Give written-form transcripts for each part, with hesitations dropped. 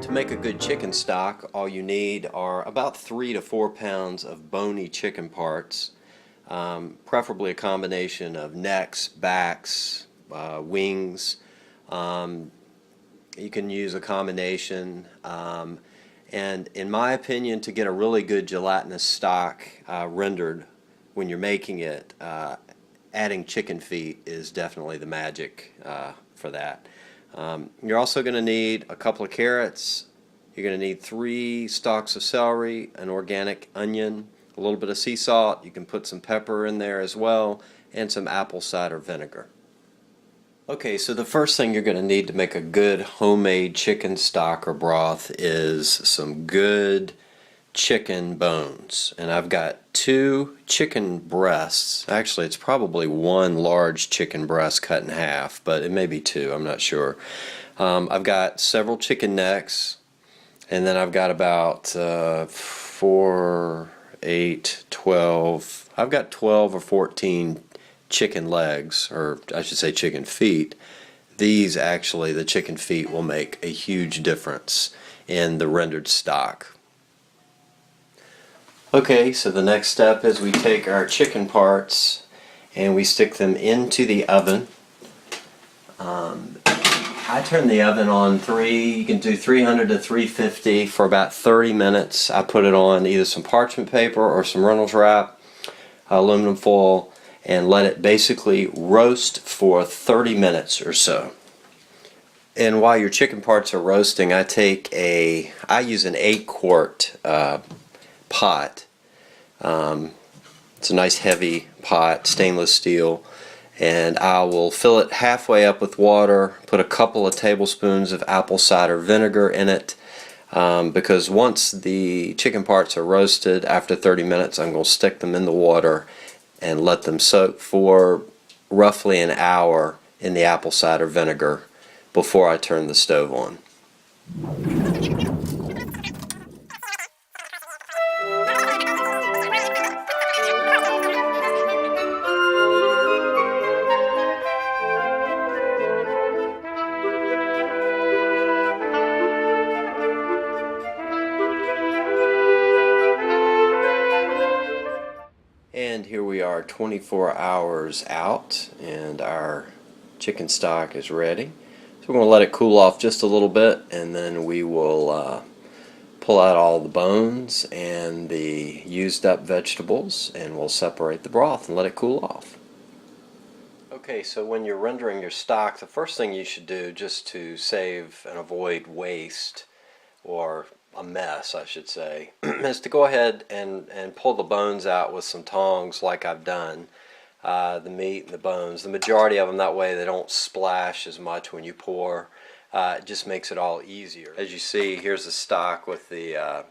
To make a good chicken stock, all you need are about 3 to 4 pounds of bony chicken parts, preferably a combination of necks, backs, wings. You can use a combination. And in my opinion, to get a really good gelatinous stock rendered when you're making it, adding chicken feet is definitely the magic for that. You're also going to need a couple of carrots. You're going to need 3 stalks of celery, an organic onion, a little bit of sea salt. You can put some pepper in there as well, and some apple cider vinegar. Okay, so the first thing you're going to need to make a good homemade chicken stock or broth is some good chicken bones. And I've got 2 chicken breasts. Actually, it's probably 1 large chicken breast cut in half, but it may be 2, I'm not sure. I've got several chicken necks, and then I've got about 4, 8, 12. I've got 12 or 14 chicken legs, or I should say chicken feet. These actually, the chicken feet, will make a huge difference in the rendered stock. Okay, so the next step is we take our chicken parts and we stick them into the oven. I turn the oven on you can do 300 to 350 for about 30 minutes. I put it on either some parchment paper or some Reynolds wrap, aluminum foil, and let it basically roast for 30 minutes or so. And while your chicken parts are roasting, I use an 8-quart pot. It's a nice heavy pot, stainless steel, and I will fill it halfway up with water, put a couple of tablespoons of apple cider vinegar in it, because once the chicken parts are roasted, after 30 minutes I'm going to stick them in the water and let them soak for roughly an hour in the apple cider vinegar before I turn the stove on. And here we are 24 hours out, and our chicken stock is ready. So we're going to let it cool off just a little bit, and then we will pull out all the bones and the used up vegetables, and we'll separate the broth and let it cool off. Okay, so when you're rendering your stock, the first thing you should do, just to save and avoid waste, or a mess I should say, is to go ahead and pull the bones out with some tongs like I've done. The meat and the bones, the majority of them, that way they don't splash as much when you pour. It just makes it all easier. As you see, here's the stock with the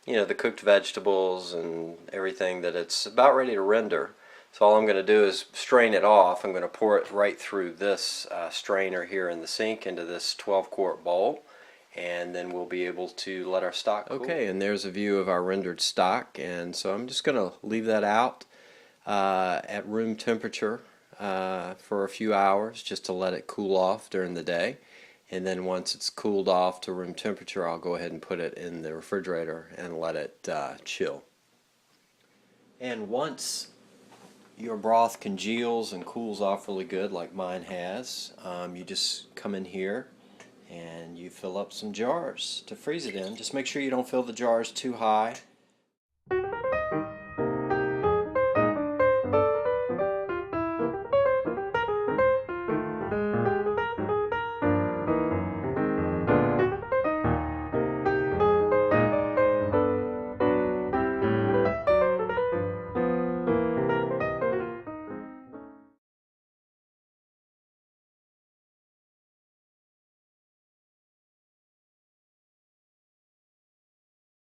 the cooked vegetables and everything that it's about ready to render. So all I'm going to do is strain it off. I'm going to pour it right through this strainer here in the sink into this 12-quart bowl, and then we'll be able to let our stock cool. Okay, and there's a view of our rendered stock, and so I'm just going to leave that out at room temperature for a few hours, just to let it cool off during the day. And then once it's cooled off to room temperature, I'll go ahead and put it in the refrigerator and let it chill. And once your broth congeals and cools off really good, like mine has, you just come in here and you fill up some jars to freeze it in. Just make sure you don't fill the jars too high.